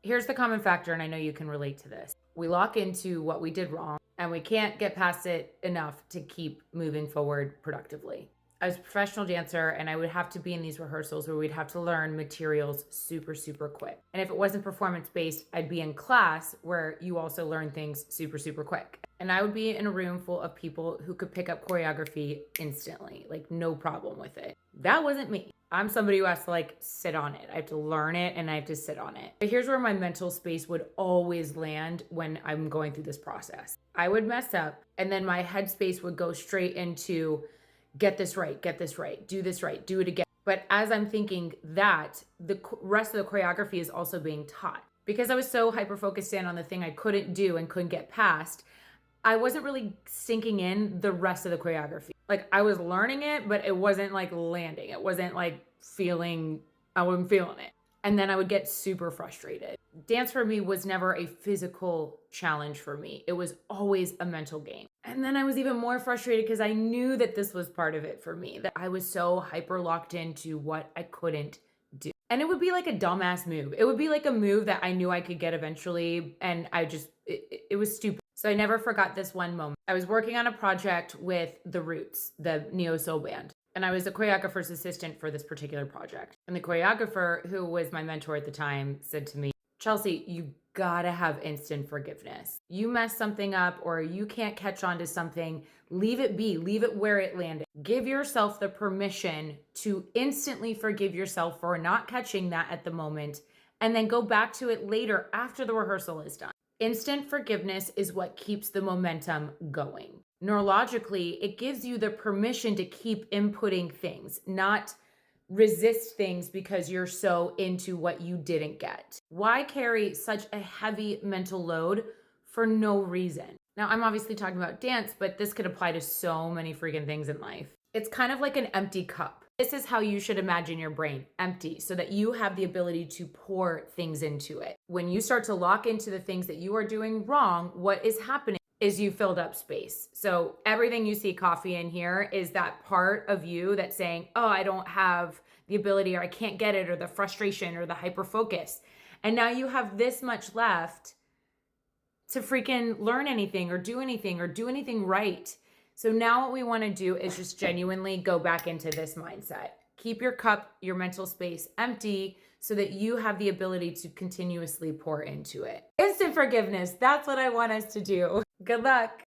Here's the common factor, and I know you can relate to this. We lock into what we did wrong and we can't get past it enough to keep moving forward productively. I was a professional dancer and I would have to be in these rehearsals where we'd have to learn materials super, super quick. And if it wasn't performance based, I'd be in class where you also learn things super, super quick. And I would be in a room full of people who could pick up choreography instantly, like no problem with it. That wasn't me. I'm somebody who has to like sit on it. I have to learn it and I have to sit on it. But here's where my mental space would always land when I'm going through this process. I would mess up and then my headspace would go straight into get this right, do this right, do it again. But as I'm thinking that, the rest of the choreography is also being taught. Because I was so hyper-focused in on the thing I couldn't do and couldn't get past, I wasn't really sinking in the rest of the choreography. Like I was learning it, but it wasn't like landing. It wasn't like I wasn't feeling it. And then I would get super frustrated. Dance for me was never a physical challenge for me. It was always a mental game. And then I was even more frustrated because I knew that this was part of it for me, that I was so hyper locked into what I couldn't do. And it would be like a dumbass move. It would be like a move that I knew I could get eventually. And it was stupid. So I never forgot this one moment. I was working on a project with The Roots, the neo soul band. And I was the choreographer's assistant for this particular project. And the choreographer, who was my mentor at the time, said to me, Chelsea, you gotta have instant forgiveness. You mess something up or you can't catch on to something, leave it be, leave it where it landed. Give yourself the permission to instantly forgive yourself for not catching that at the moment, and then go back to it later after the rehearsal is done. Instant forgiveness is what keeps the momentum going. Neurologically, it gives you the permission to keep inputting things, not resist things because you're so into what you didn't get. Why carry such a heavy mental load for no reason? Now, I'm obviously talking about dance, but this could apply to so many freaking things in life. It's kind of like an empty cup. This is how you should imagine your brain, empty, so that you have the ability to pour things into it. When you start to lock into the things that you are doing wrong, what is happening is you filled up space. So everything you see coffee in here is that part of you that's saying, oh, I don't have the ability, or I can't get it, or the frustration, or the hyper focus. And now you have this much left to freaking learn anything or do anything right. So now what we want to do is just genuinely go back into this mindset. Keep your cup, your mental space empty so that you have the ability to continuously pour into it. Instant forgiveness. That's what I want us to do. Good luck.